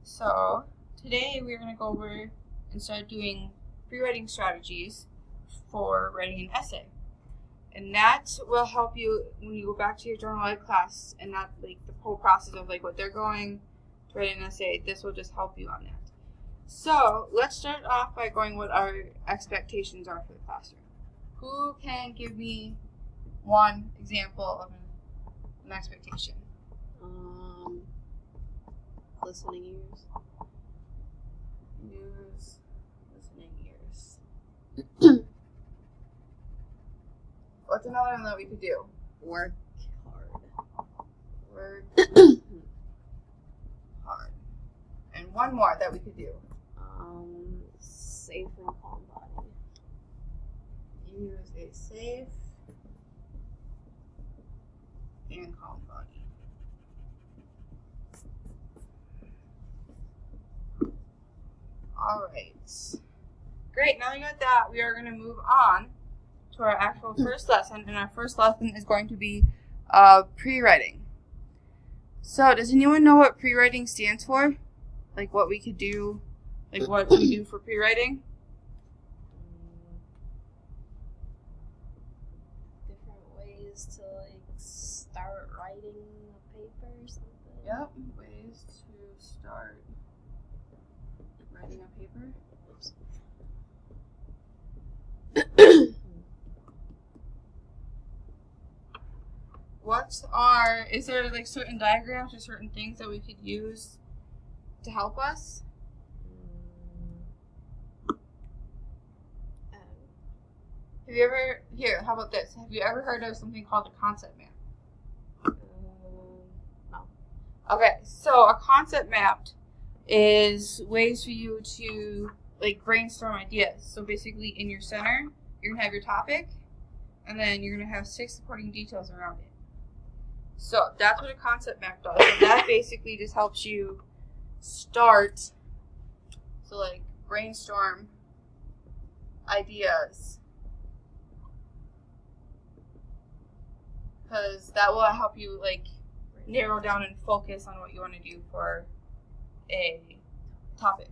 So today we're going to go over and start doing pre-writing strategies for writing an essay. And that will help you when you go back to your general ed class and not like the whole process of like what they're going to write an essay. This will just help you on that. So let's start off by going what our expectations are for the classroom. Who can give me one example of an expectation? Listening ears. Use listening ears. What's another one that we could do? Work hard. Work hard. And one more that we could do. Safe and calm body. Use a safe and calm body. Alright. Great, now we got that, we are going to move on to our actual first lesson, and our first lesson is going to be pre-writing. So, does anyone know what pre-writing stands for? Like what we could do, like what we do for pre-writing? Different ways to start writing a paper or something. Yep, ways to start writing a paper. Oops. Is there like certain diagrams or certain things that we could use to help us? How about this? Have you ever heard of something called a concept map? No. Okay, so a concept map is ways for you to like brainstorm ideas. So basically in your center, you're going to have your topic, and then you're going to have 6 supporting details around it. So that's what a concept map does. So that basically just helps you start, brainstorm ideas. Because that will help you narrow down and focus on what you want to do for a topic.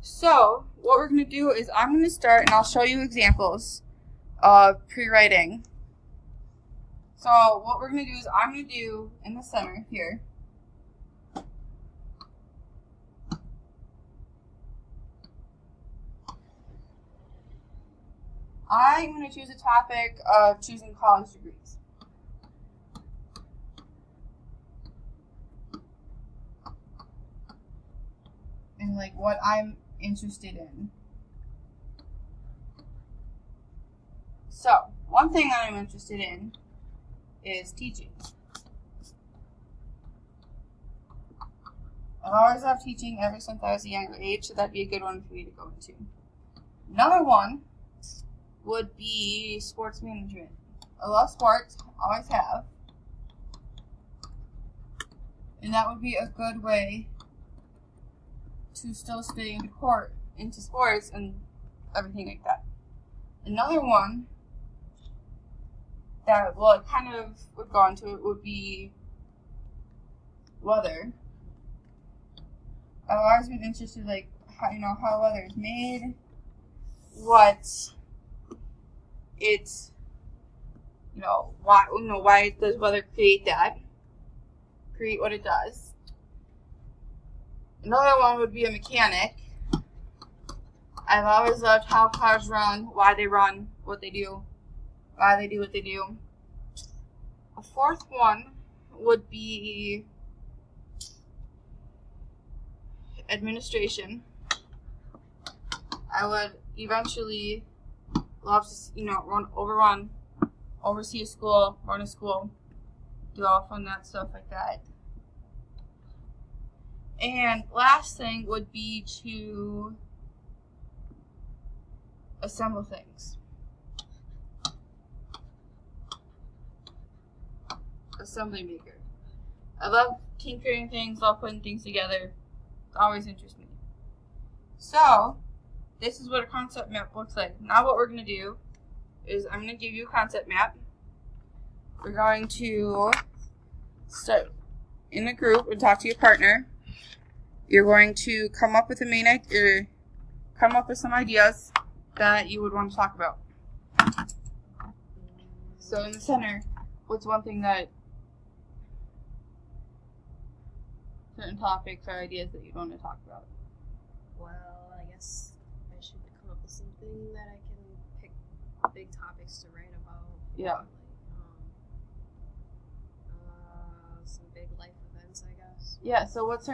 So what we're going to do is I'm going to start and I'll show you examples of pre-writing. So what we're going to do is I'm going to do in the center here. I'm going to choose a topic of choosing college degrees. And what I'm interested in. So, one thing that I'm interested in is teaching. I've always loved teaching ever since I was a younger age, so that'd be a good one for me to go into. Another one would be sports management. I love sports, always have. And that would be a good way to still stay into sports and everything like that. Another one that kind of would go into it would be weather. I've always been interested how weather is made, why does weather create what it does. Another one would be a mechanic. I've always loved how cars run, why they run, what they do, why they do what they do. A fourth one would be administration. I would eventually love to, oversee a school, run a school, do all fun that stuff like that. And last thing would be to assemble things. Assembly maker. I love tinkering things, love putting things together. It always interests me. So, this is what a concept map looks like. Now what we're going to do is I'm going to give you a concept map. We're going to start in a group and talk to your partner. you're going to come up with come up with some ideas that you would want to talk about. So in the center, what's one thing that certain topics or ideas that you'd want to talk about? Well, I guess I should come up with something that I can pick big topics to write about. Yeah. Like, some big life events, I guess. Yeah. So what's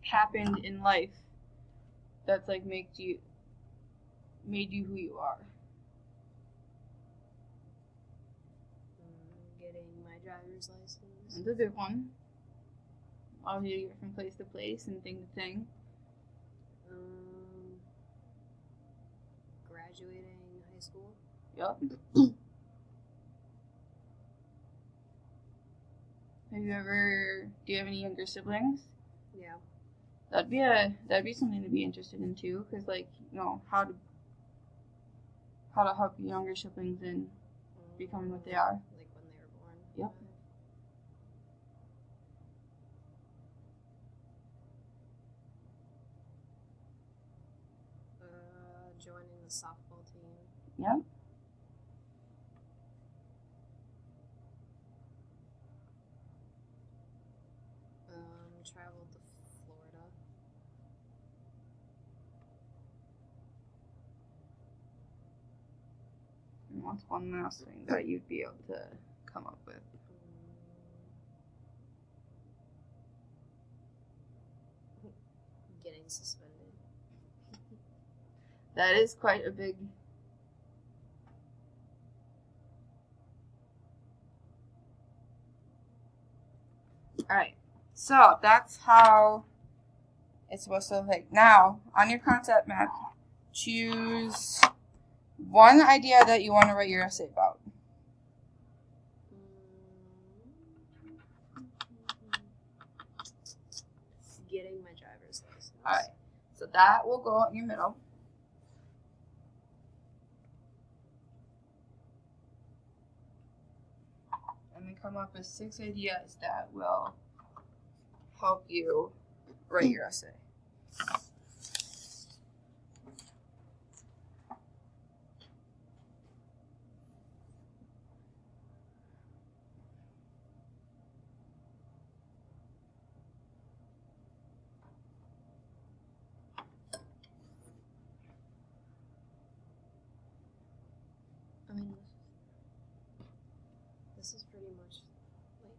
happened in life that's like made you who you are? Getting my driver's license. That's a big one. How you get from place to place and thing to thing. Graduating high school. Yep. Do you have any younger siblings? Yeah. That'd be something to be interested in too, because like, you know, how to help younger siblings in becoming what they are. Like when they were born. Yep. Joining the softball team. Yep. Traveled to Florida. And what's one last thing that you'd be able to come up with? Getting suspended. That is quite a big... Alright, so that's how it's supposed to look like. Now, on your concept map, choose one idea that you want to write your essay about. Getting my driver's license. Alright, so that will go in your middle. And then come up with 6 ideas that will help you write your essay. I mean, this is pretty much like,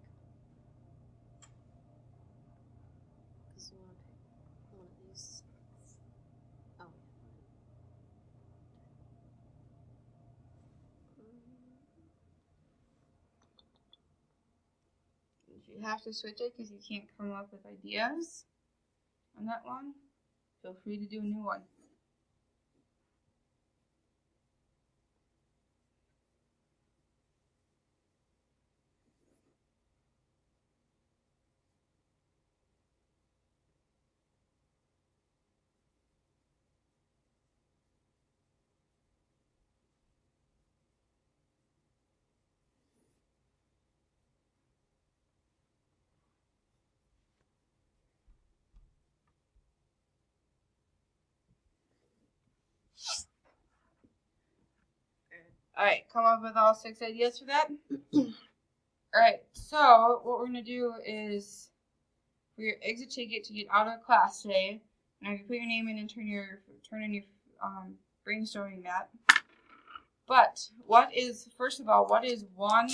because you want to pick one of these. Oh. If you have to switch it because you can't come up with ideas on that one, feel free to do a new one. Alright, come up with all 6 ideas for that. Alright, so what we're going to do is, for your exit ticket to get out of class today, now you put your name in and turn in your brainstorming map. But first of all, what is one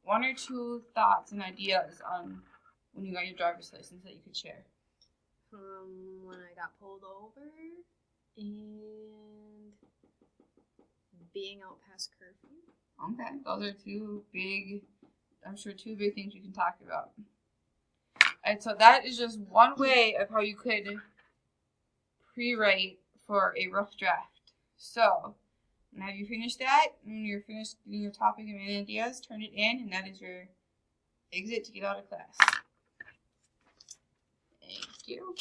or two thoughts and ideas on when you got your driver's license that you could share? When I got pulled over and being out past curfew. Okay, those are two big things you can talk about. Alright, so that is just one way of how you could pre-write for a rough draft. So, now you finish that, when you're finished doing your topic and main ideas, turn it in, and that is your exit to get out of class. Thank you.